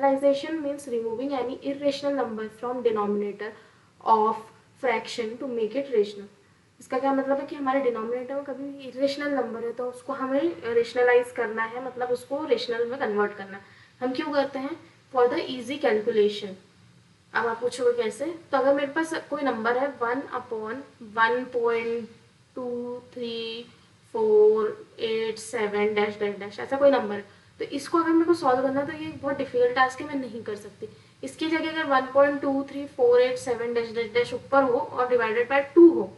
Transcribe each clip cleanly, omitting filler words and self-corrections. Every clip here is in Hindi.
rationalization means removing any irrational number from denominator of fraction to make it rational. इसका क्या मतलब है कि हमारे डिनोमिनेटर में कभी भी इरेशनल नंबर है तो उसको हमें रेशनलाइज करना है, मतलब उसको रेशनल में कन्वर्ट करना है. हम क्यों करते हैं? For the easy calculation. अब आप पूछोगे कैसे? तो अगर मेरे पास कोई नंबर है 1/1.2348 डैश डैश डैश, ऐसा कोई नंबर है, तो इसको अगर मेरे को सॉल्व करना है तो ये बहुत डिफिकल्ट टास्क है, मैं नहीं कर सकती. इसकी जगह अगर 1.23487 डैश डैश डैश ऊपर हो और डिवाइडेड बाय 2 हो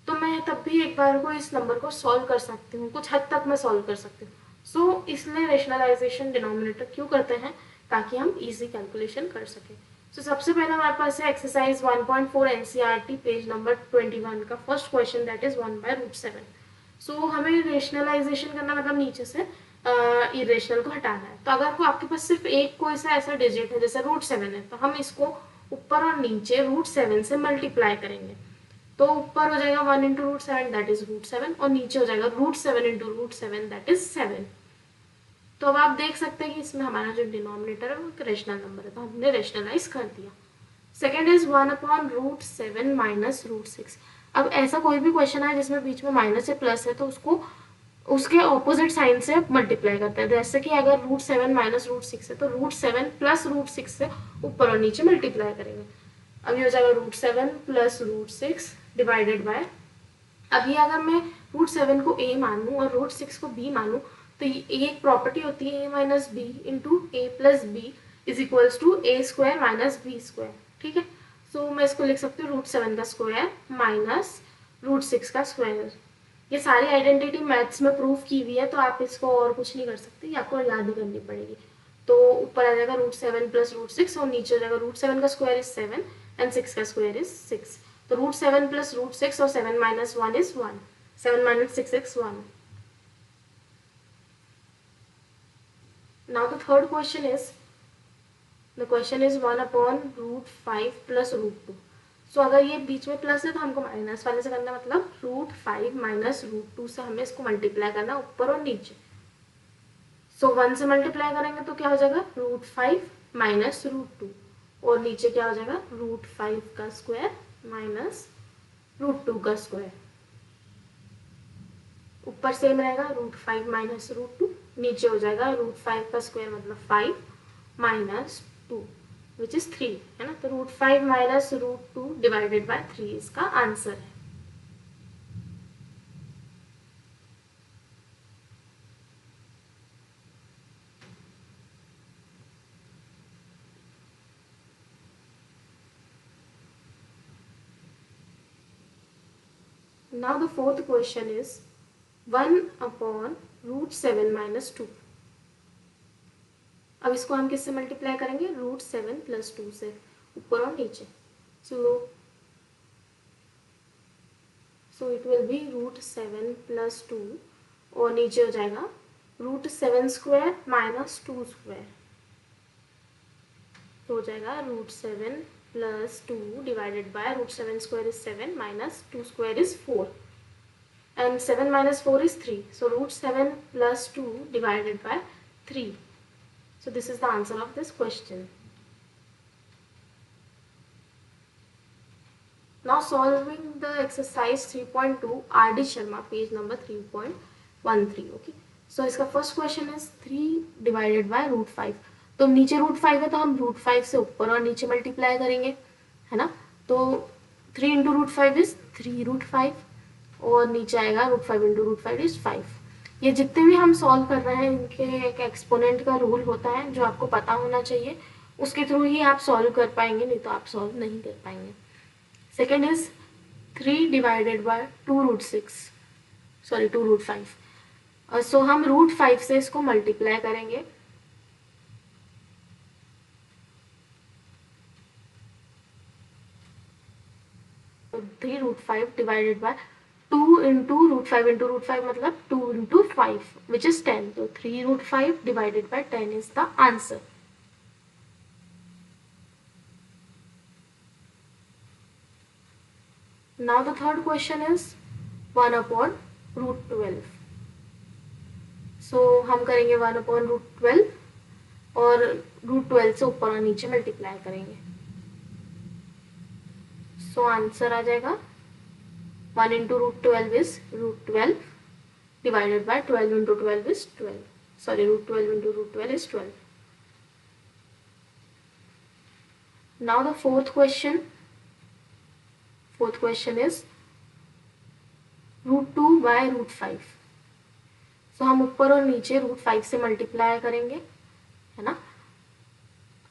तो मैं तब भी एक बार को इस नंबर को सॉल्व कर सकती हूँ, कुछ हद तक मैं सॉल्व कर सकती हूँ. सो इसलिए रेशनलाइजेशन डिनोमिनेटर क्यों करते हैं? ताकि हम इजी कैलकुलेशन कर सकें. सो सबसे पहले हमारे पास है एक्सरसाइज 1.4 एनसीईआरटी पेज नंबर 21 का फर्स्ट क्वेश्चन, दैट इज 1/√7. सो हमें रेशनलाइजेशन करना मतलब नीचे से इरेशनल को हटाना है. तो अगर आपके पास सिर्फ एक कोई सा ऐसा डिजिट है जैसे √7 है तो हम इसको ऊपर और नीचे √7 से मल्टीप्लाई करेंगे. तो ऊपर हो जाएगा 1 इंटू √7 दैट इज √7 और नीचे हो जाएगा √7 इंटू √7 दैट इज 7. तो अब आप देख सकते हैं कि इसमें हमारा जो डिनोमिनेटर है वो एक रेशनल नंबर है, तो हमने रेशनलाइज कर दिया. Second is 1/√7 minus √6. अब ऐसा कोई भी क्वेश्चन है जिसमें बीच में माइनस या प्लस है तो उसको उसके ऑपोजिट साइन से मल्टीप्लाई करते हैं. जैसे कि अगर √7 माइनस √6 है तो √7 प्लस √6 से ऊपर और नीचे मल्टीप्लाई करेंगे. अब ये हो जाएगा √7 प्लस √6 डिवाइडेड बाय, अभी अगर मैं √7 को a मानूं और √6 को b मानूं तो ये एक प्रॉपर्टी होती है a minus B into A plus B is equals to A square minus B square. ठीक है, सो मैं इसको लिख सकती हूँ √7 का स्क्वायर माइनस √6 का स्क्वायर. ये सारी आइडेंटिटी मैथ्स में प्रूव की हुई है तो आप इसको और कुछ नहीं कर सकते, आपको याद ही करनी पड़ेगी. तो ऊपर आ जाएगा √7 प्लस √6 और नीचे हो जाएगा √7 का स्क्वायर इज 7 एंड 6 का स्क्वायर इज 6. तो √7 प्लस √6 और 7 minus 1 is 1. 7 minus 6 is 1. Now the third question is, the question is 1/√5 plus √2. सो अगर ये बीच में प्लस है तो हमको माइनस वाले से करना, मतलब √5 माइनस √2 से हमें इसको मल्टीप्लाई करना ऊपर और नीचे. सो 1 से मल्टीप्लाई करेंगे तो क्या हो जाएगा √5 माइनस √2 और नीचे क्या हो जाएगा √5 का स्क्वायर माइनस √2 का स्क्वायर. ऊपर सेम रहेगा √5 माइनस √2, नीचे हो जाएगा √5 का स्क्वायर मतलब 5 माइनस 2 विच इज 3 है ना. तो √5 माइनस √2 डिवाइडेड बाय 3 इसका आंसर है. Now the fourth question is 1/√7 minus 2. अब इसको हम किससे मल्टीप्लाई करेंगे √7 प्लस 2 से ऊपर और नीचे. So it will B √7 plus 2 और नीचे हो जाएगा √7 स्क्वायर माइनस 2 स्क्वायर. तो हो जाएगा √7 plus 2 divided bye √7 square is 7 minus 2 square is 4 and 7 minus 4 is 3. So √7 plus 2 divided by 3. So this is the answer of this question. Now solving the exercise 3.2 R.D. Sharma page number 3.13. Okay. So इसका first question is 3 divided by √5. तो नीचे √5 है तो हम √5 से ऊपर और नीचे मल्टीप्लाई करेंगे है ना. तो 3 इंटू √5 इज 3√5 और नीचे आएगा √5 इंटू √5 इज 5. ये जितने भी हम सॉल्व कर रहे हैं इनके एक एक्सपोनेंट का रूल होता है जो आपको पता होना चाहिए, उसके थ्रू ही आप सॉल्व कर पाएंगे, नहीं तो आप सॉल्व नहीं कर पाएंगे. Second is 3 divided bye 2√5. सो हम √5 से इसको मल्टीप्लाई करेंगे. तो 3√5 डिवाइडेड बाय 2 इंटू √5 इंटू √5 मतलब 2 इंटू 5 विच इज 10. तो 3√5 divided by 10 is the answer. Now the third question is 1/√12. So हम करेंगे 1/√12 और √12 से ऊपर और नीचे मल्टीप्लाई करेंगे। सो आंसर आ जाएगा 1 into √12 is √12 divided by 12 into 12 is 12. Sorry, √12 into √12 is 12. Now the fourth question. Fourth question is √2 by √5. So हम ऊपर और नीचे √5 से मल्टीप्लाई करेंगे, है ना।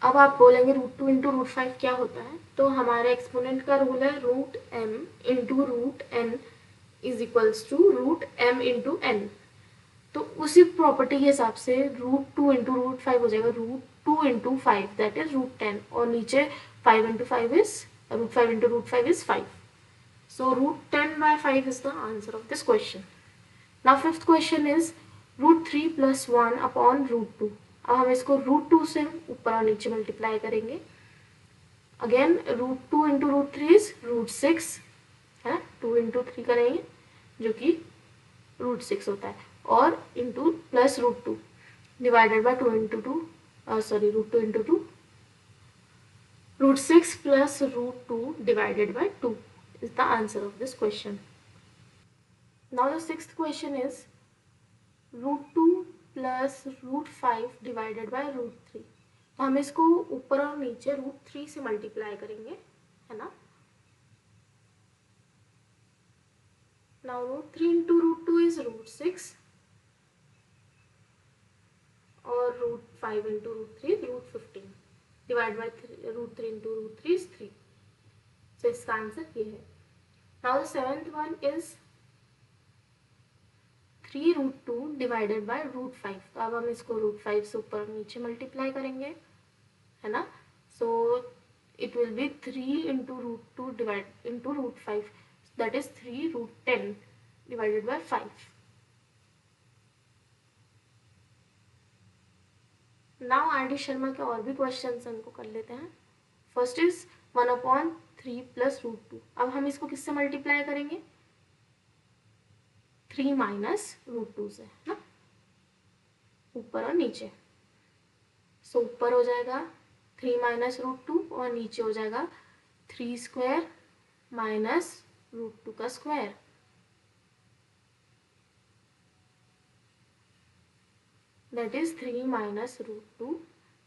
अब आप बोलेंगे √2 इंटू √5 क्या होता है, तो हमारे एक्सपोनेंट का रूल है √m into √n is equals to √m into n। तो उसी प्रॉपर्टी के हिसाब से √2 इंटू √5 हो जाएगा √2 इंटू 5 दैट इज √10, और नीचे 5 into 5 is √5 into √5 is 5. So √10 by 5 is the answer of this question. Now fifth question is √3 plus 1 upon √2. अब हम इसको √2 से ऊपर और नीचे मल्टीप्लाई करेंगे. अगेन √2 इंटू √3 इज √6 है, 2 इंटू 3 करेंगे जो कि √6 होता है, और into plus √2 divided by 2 into 2 sorry √2 into 2 √6 plus √2 divided by 2 is the answer of this question. Now the sixth question is √2 plus √5 divided by √3. तो हम इसको ऊपर और नीचे √3 से मल्टीप्लाई करेंगे, है ना। Now √3 into √2 is √6 और √5 into √3 is √15 divided by √3 into √3 is 3. So इसका आंसर ये है. Now the seventh one is 3√2 divided by √5. तो अब हम इसको √5 से ऊपर और नीचे मल्टीप्लाई करेंगे, है ना. So it will be 3 into √2 divided into √5, that is 3√10 divided by 5. Now RD. Sharma के और भी क्वेश्चन हमको कर लेते हैं. First is 1/3 plus √2. अब हम इसको किससे मल्टीप्लाई करेंगे, 3 माइनस √2 से, है ना, ऊपर और नीचे. सो ऊपर हो जाएगा 3 माइनस √2 और नीचे हो जाएगा 3 स्क्वायर माइनस √2 का square. That is 3 minus √2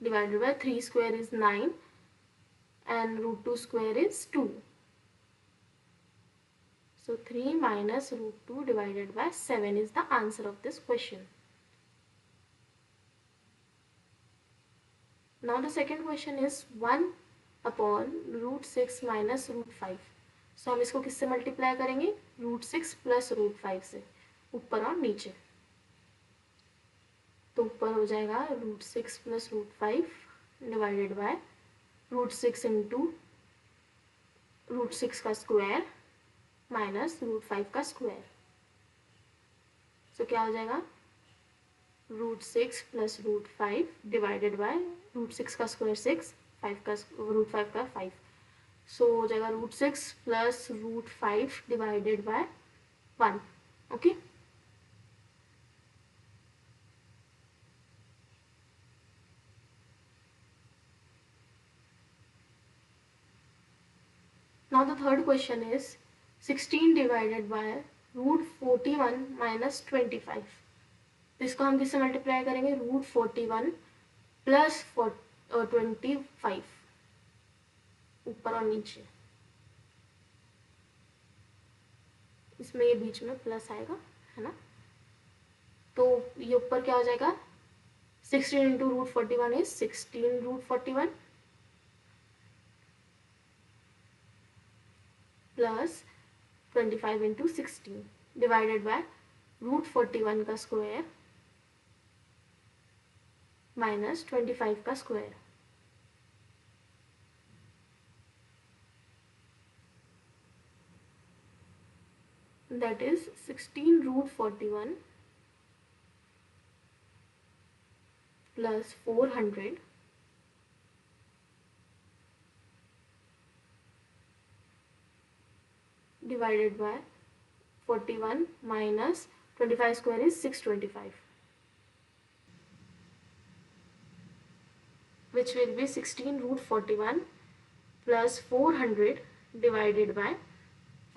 divided by 3 square is 9 and √2 square is 2. So 3 minus √2 divided by 7 is the answer of this question. Now the second question is 1 upon √6 minus √5. So हम इसको किससे मल्टीप्लाई करेंगे, √6 प्लस √5 से, ऊपर और नीचे. तो ऊपर हो जाएगा √6 प्लस √5 डिवाइडेड बाय √6 इंटू √6 का स्क्वायर माइनस √5 का स्क्वायर. सो क्या हो जाएगा, √6 प्लस √5 डिवाइडेड बाय √6 का स्क्वायर 6, 5 का √5 का 5. सो हो जाएगा √6 plus √5 divided bye 1. Okay. Now the third question is 16 divided by √41 minus 25. तो इसको हम किससे मल्टीप्लाई करेंगे, √41 प्लस 25 ऊपर और नीचे. इसमें ये बीच में प्लस आएगा, है ना. तो ये ऊपर क्या हो जाएगा, 16 into √41 is 16 √41 plus 25 into 16 divided by √41 का स्क्वायर माइनस 25 का square. That is 16 √41 plus 400 divided by 41 minus 25 square is 625. which will be 16 root 41 plus 400 divided by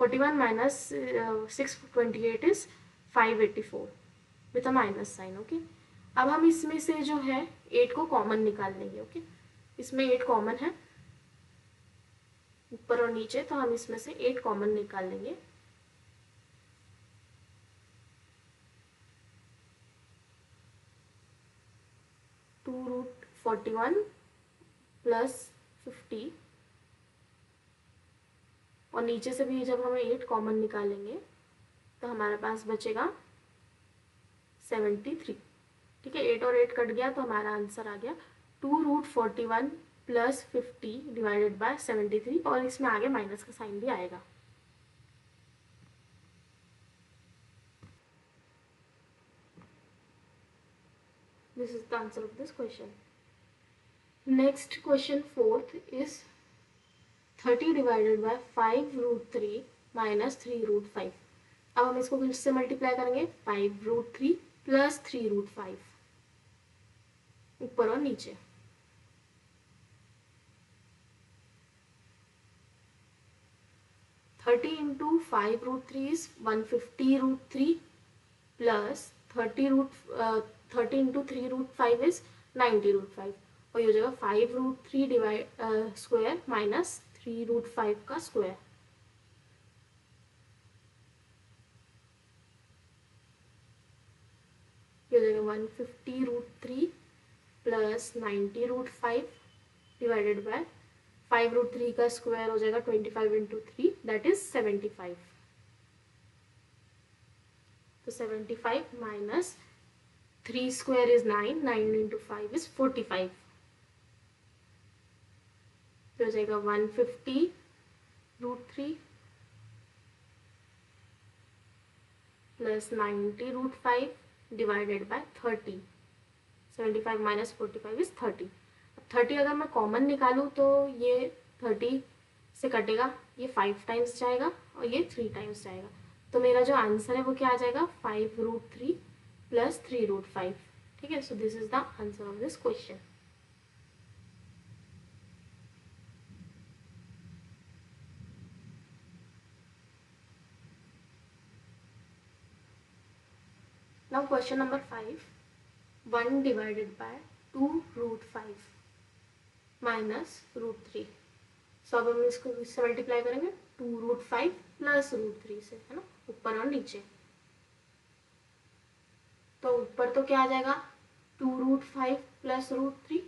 41 minus 628 is 584 with a minus sign. Okay, अब हम इसमें से जो है 8 को कॉमन निकाल लेंगे. ओके, इसमें 8 कॉमन है ऊपर और नीचे, तो हम इसमें से 8 कॉमन निकाल लेंगे. टू रूट 41 प्लस 50 और नीचे से भी जब हम 8 कॉमन निकालेंगे तो हमारे पास बचेगा 73. ठीक है, 8 और 8 कट गया तो हमारा आंसर आ गया 2 रूट 41 प्लस 50 डिवाइडेड बाय 73 और इसमें आगे माइनस का साइन भी आएगा. This is the answer of this question. Next question, fourth, is 30 divided by 5 root 3 minus 3 root 5. अब हम इसको किससे मल्टीप्लाई करेंगे? 5 रूट 3 प्लस 3 रूट 5 ऊपर और नीचे. Thirty into 5 root 3 is 150 root 3 plus 30 into 3 root 5 is 90 root 5 और ये हो जाएगा 5 root 3 divide square minus 3 root 5 का स्क्वायर. ये हो जाएगा 150 root 3 plus 90 root 5 divided by 5 root 3 का स्क्वायर हो जाएगा 25 इंटू 3 दैट इज 75. तो 75 minus 3 square is 9, 9 into 5 is 45. तो हो जाएगा 150 root 3 plus 90 root 5 divided by 30. 75 minus 45 is 30. अब 30 अगर मैं कॉमन निकालूँ तो ये 30 से कटेगा, ये 5 टाइम्स जाएगा और ये 3 टाइम्स जाएगा. तो मेरा जो आंसर है वो क्या आ जाएगा? 5 रूट 3 प्लस 3 रूट 5. ठीक है, so this is the answer of this question. Now question number 5. 1 divided by 2 root 5 minus root 3. सो अब हम इसको इससे मल्टीप्लाई करेंगे 2 रूट 5 प्लस रूट 3 से, है ना, ऊपर और नीचे. तो ऊपर तो क्या आ जाएगा? 2 रूट 5 प्लस रूट 3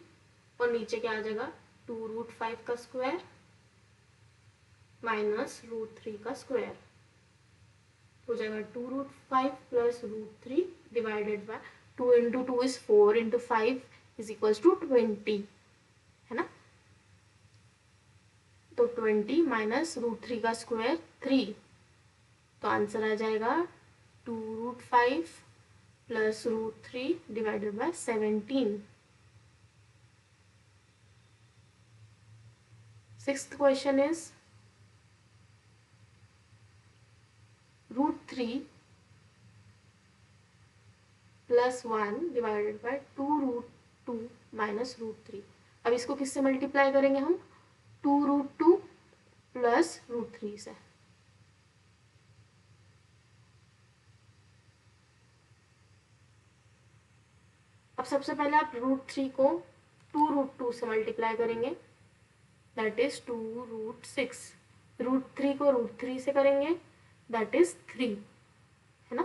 और नीचे क्या आ जाएगा? 2 रूट 5 का स्क्वायर माइनस रूट 3 का स्क्वायर. हो जाएगा 2 root 5 plus root 3 divided by 2 into 2 is 4 into 5 is equals to 20, है ना. तो 20 माइनस रूट 3 का स्क्वायर 3, तो आंसर आ जाएगा 2 root 5 plus root 3 divided by 17. Sixth question is root 3 plus 1 divided by 2 root 2 minus root 3. अब इसको किससे मल्टीप्लाई करेंगे हम? 2 रूट 2 प्लस रूट 3 से. अब सबसे पहले आप रूट 3 को 2 रूट 2 से मल्टीप्लाई करेंगे, दैट इज 2 रूट 6. रूट 3 को रूट 3 से करेंगे, दैट इज 3, है ना,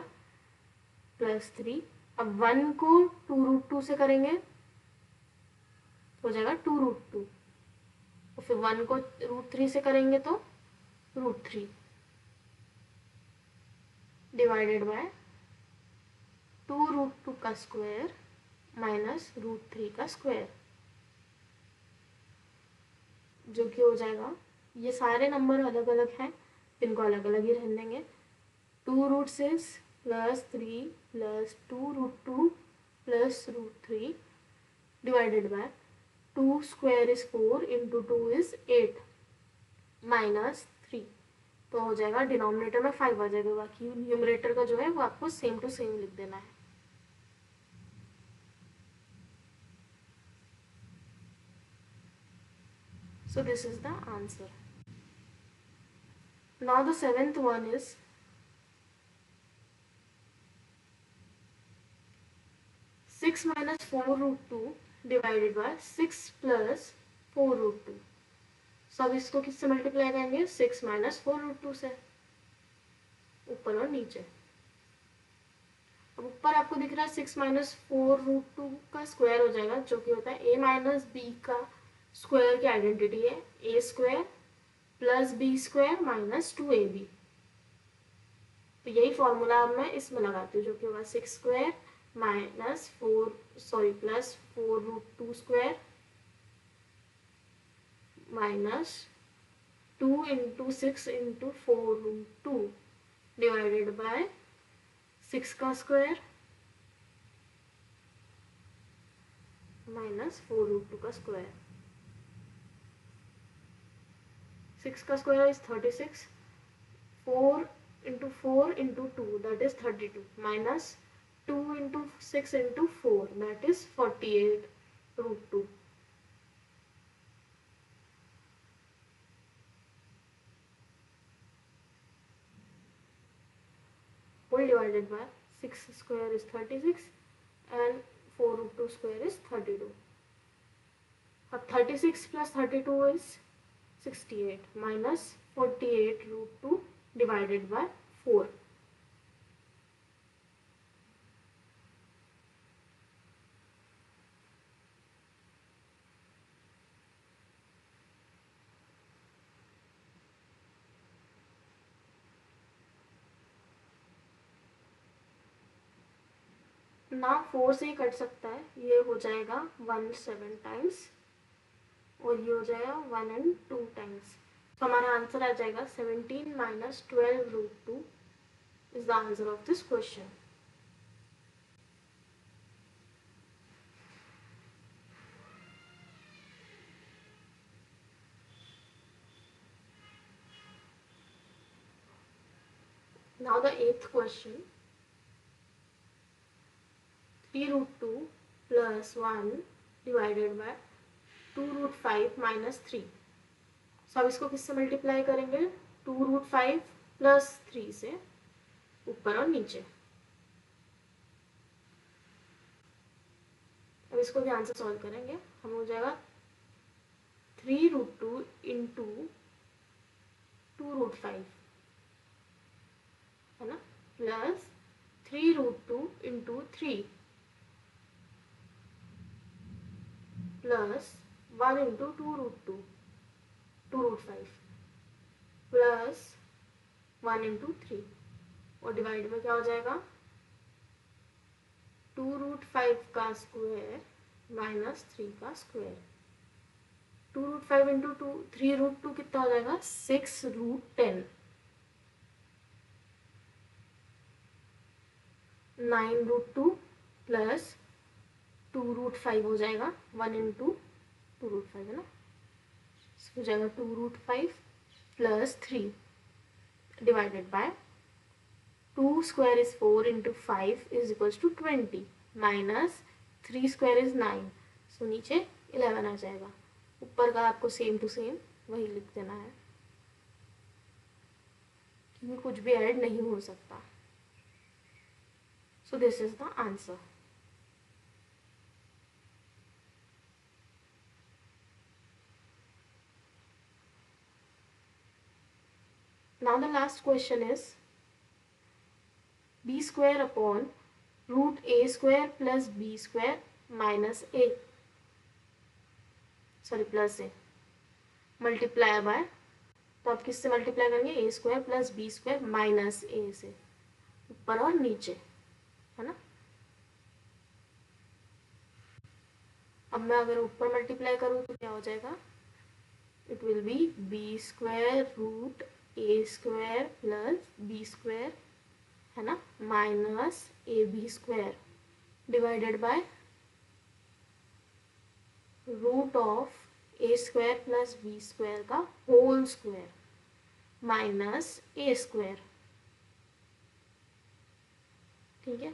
प्लस 3. अब 1 को 2 रूट 2 से करेंगे हो जाएगा 2 रूट 2 और फिर 1 को रूट 3 से करेंगे तो रूट 3 डिवाइडेड बाय 2 रूट 2 का स्क्वायर माइनस रूट 3 का स्क्वायर, जो कि हो जाएगा, ये सारे नंबर अलग अलग हैं, इनको अलग अलग ही रहने देंगे. 2 root 6 plus 3 plus 2 root 2 plus root 3 divided by 2 square is 4 into 2 is 8 minus 3. तो हो जाएगा डिनोमिनेटर में 5 आ जाएगा, बाकी न्यूमरेटर का जो है वो आपको सेम टू सेम लिख देना है. So this is the answer. Now the seventh one is 6 minus 4 root 2 divided by 6 plus 4 root 2. So अब इसको किससे मल्टीप्लाई करेंगे? 6 माइनस 4 रूट 2 से, ऊपर और नीचे। अब ऊपर आपको दिख रहा है 6 माइनस 4 रूट 2 का स्क्वायर हो जाएगा, जो कि होता है a माइनस बी का स्क्वायर की आइडेंटिटी है a square plus B square minus 2ab। तो यही फॉर्मूला अब मैं इसमें लगाती हूँ, जो कि होगा 6 square minus plus 4 root 2 square minus 2 into 6 into 4 root 2 divided by 6 का स्क्वायर माइनस 4 रूट 2 का स्क्वायर। 6 का square is 36, 4 into 4 into 2 that is 32 minus 2 into 6 into 4 that is 48 root 2। whole divided by 6 square is 36 and 4 root 2 square is 32. अब 36 plus 32 is 68 minus 48 root 2 divided by 4. ना 4 से ही कट सकता है, ये हो जाएगा 1 7 टाइम्स और ये हो जाएगा 1 and 2 टाइम्स। तो हमारा आंसर आ जाएगा 17 minus 12 root 2 is the answer of this question. Now the eighth question, 3 root 2 plus 1 divided by 2 root 5 minus 3। सो अब इसको किससे मल्टीप्लाई करेंगे? 2 रूट 5 प्लस 3 से, ऊपर और नीचे। अब इसको ध्यान से सॉल्व करेंगे, हम हो जाएगा 3 रूट 2 इंटू 2 रूट 5 है ना, plus 3 root 2 into 3 plus 1 into 2 root 2 2 root 5 plus 1 into 3 और डिवाइड में क्या हो जाएगा? 2 रूट 5 का स्क्वायर माइनस 3 का स्क्वायर। 2 रूट 5 इंटू 3 रूट 2 कितना हो जाएगा? 6 रूट 10। 9 रूट 2 प्लस 2 रूट 5 हो जाएगा 1 इंटू 2 रूट 5 है ना, हो जाएगा 2 root 5 plus 3 divided by 2 square is 4 into 5 is equals to 20 minus 3 square is 9। So नीचे 11 आ जाएगा। ऊपर का आपको सेम टू सेम वही लिख देना है, क्योंकि कुछ भी ऐड नहीं हो सकता। So this is the answer. Now the last question is b square upon root a square plus b square minus a, sorry plus a multiply by, तो आप किससे मल्टीप्लाई करेंगे? A square plus B square minus a से, ऊपर और नीचे है ना। अब मैं अगर ऊपर मल्टीप्लाई करूँ तो क्या हो जाएगा? It will be B square root A square plus B square है ना, minus A B square divided by root of A square plus B square का होल स्क्वायर माइनस ए स्क्वायर। ठीक है,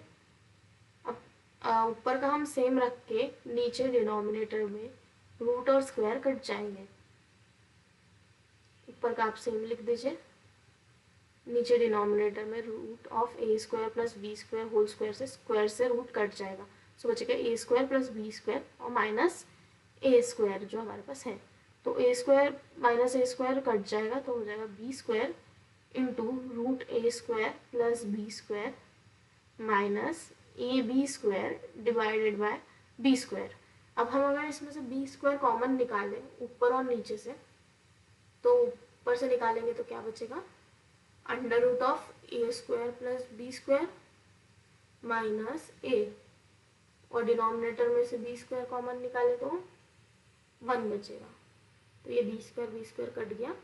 अब ऊपर का हम सेम रख के नीचे डिनोमिनेटर में रूट और स्क्वायर कट जाएंगे। ऊपर का आप सेम लिख दीजिए, नीचे डिनोमिनेटर में root of A square plus B square whole square से रूट कट जाएगा, सो बचेगा a square plus B square और माइनस ए स्क्वायर जो हमारे पास है। तो a square minus A square cut जाएगा तो हो जाएगा b square into root A square plus B square minus A B square divided by b square. अब हम अगर इसमें से बी स्क्वायर कॉमन निकालें ऊपर और नीचे से, तो ऊपर से निकालेंगे तो क्या बचेगा, under root of A square plus B square minus a, और डिनोमिनेटर में से बी स्क्वायर कॉमन निकाले तो 1 बचेगा। तो ये बी स्क्वायर कट गया।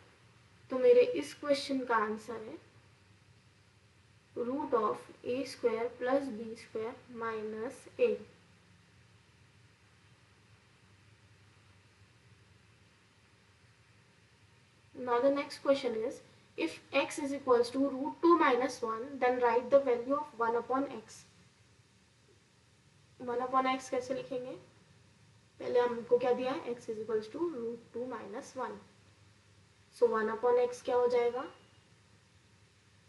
तो मेरे इस क्वेश्चन का आंसर है root of A square plus B square minus a. Now the next question is, if x is equals to root 2 minus 1, then write the value of 1 upon x. 1 upon x कैसे लिखेंगे, पहले हमको क्या दिया है, x is equals to root 2 minus 1. So 1 upon x क्या हो जाएगा,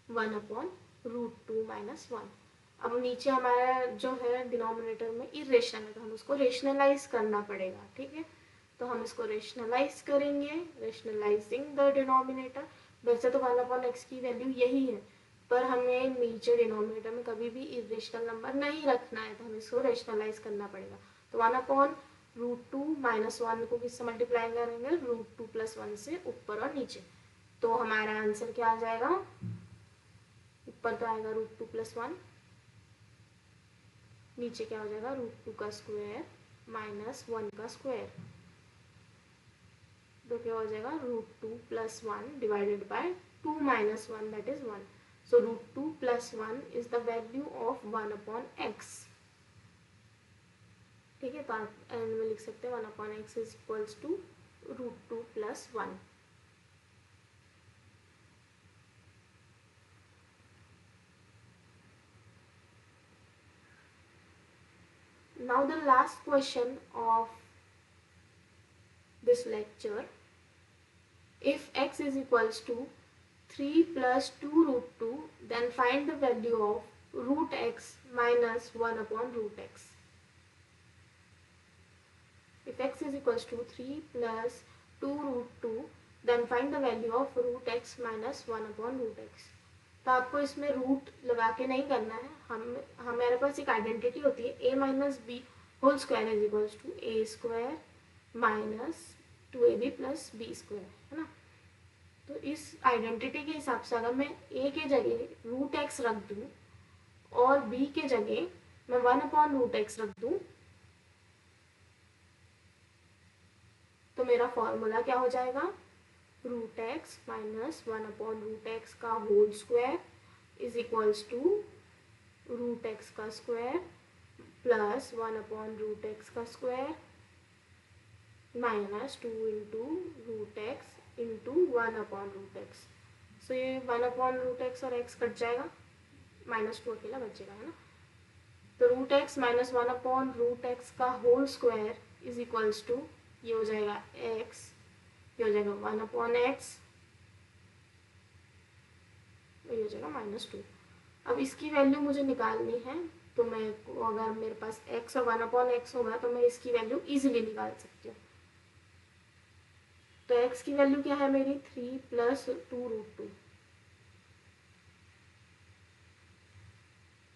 1 upon root 2 minus 1. अब नीचे हमारा जो है डिनोमिनेटर में इरेशनल है तो हम उसको रेशनलाइज करना पड़ेगा, ठीक है। तो हम इसको रेशनलाइज करेंगे, रेशनलाइजिंग द डिनोमिनेटर। वैसे तो 1 अपॉन एक्स की वैल्यू यही है, पर हमें नीचे डिनोमिनेटर में कभी भी इरेशनल नंबर नहीं रखना है, तो हमें इसको रेशनलाइज करना पड़ेगा। तो 1 अपॉन रूट 2 माइनस 1 को किससे मल्टीप्लाई करेंगे, रूट 2 प्लस 1 से ऊपर और नीचे। तो हमारा आंसर क्या आ जाएगा, ऊपर तो आएगा रूट 2 प्लस 1, नीचे क्या हो जाएगा रूट 2 का स्क्वायर माइनस 1 का स्क्वायर। तो क्या हो जाएगा root 2 plus 1 divided by 2 minus 1 that is 1। So root 2 plus 1 is the value of 1 upon x, ठीक है। तो आप एंड में लिख सकते हैं 1 upon x is equals to root 2 plus 1। Now the last question of this lecture, if x is equals to 3 plus 2 root 2, then find the value of root x minus 1 upon root x. If x is equals to 3 plus 2 root 2, then find the value of root x minus 1 upon root x. तो आपको इसमें रूट लगा के नहीं करना है, हमारे पास एक आइडेंटिटी होती है a minus b whole square is equals to A square minus 2ab plus B square, है ना। तो इस आइडेंटिटी के हिसाब से अगर मैं a के जगह रूट एक्स रख दूँ और b के जगह मैं 1 अपॉन रूट एक्स रख दूँ, तो मेरा फॉर्मूला क्या हो जाएगा, root x minus 1 upon root x का whole square is equals to root x का square plus 1 upon root x का square minus 2 into root x into 1 upon root x. So ये 1 अपॉन रूट एक्स और एक्स कट जाएगा, माइनस 2 अकेला बचेगा, है ना। तो root x minus 1 upon root x का whole square is equals to, ये हो जाएगा एक्स, ये हो जाएगा 1 अपॉन एक्स, ये हो जाएगा माइनस 2। अब इसकी वैल्यू मुझे निकालनी है, तो मैं अगर मेरे पास x और 1 अपॉन एक्स होगा तो मैं इसकी वैल्यू इजीली निकाल सकती हूँ। तो x की वैल्यू क्या है मेरी 3 प्लस 2 रूट 2,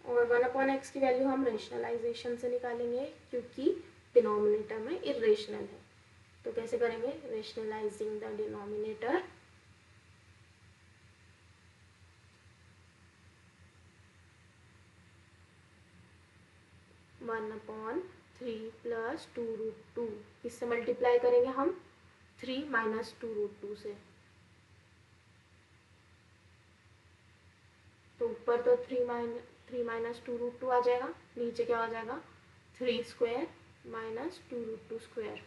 और 1 अपॉन एक्स की वैल्यू हम रेशनलाइजेशन से निकालेंगे क्योंकि डिनोमिनेटर में इरेशनल है। तो कैसे करेंगे, rationalising the denominator, one upon 3 plus 2 root 2, किससे मल्टीप्लाई करेंगे हम, 3 माइनस 2 रूट 2 से। तो ऊपर तो 3 माइनस 2 रूट 2 आ जाएगा, नीचे क्या हो जाएगा 3 स्क्वायर माइनस 2 रूट 2 स्क्वायर।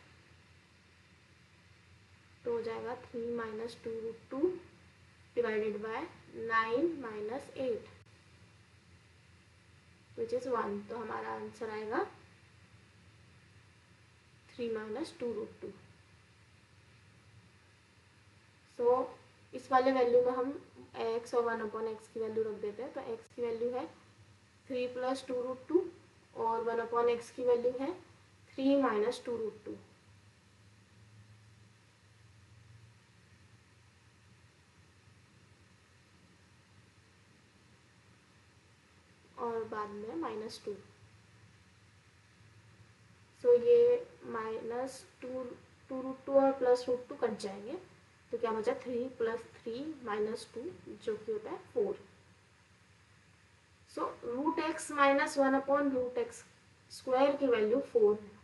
तो हो जाएगा 3 minus 2 root 2 divided by 9 minus 8 which is 1। तो हमारा आंसर आएगा 3 माइनस 2 रूट 2। सो इस वाले वैल्यू में हम x और 1/x की वैल्यू रख देते हैं। तो x की वैल्यू है 3 + 2√2 और 1/x की वैल्यू है 3 - 2√2। और बाद में -2। सो ये -2√2 और +√2 कट जाएंगे, तो क्या बचा 3 + 3 - 2 जो कि होता है 4। सो √x - 1/√x² की वैल्यू 4 है।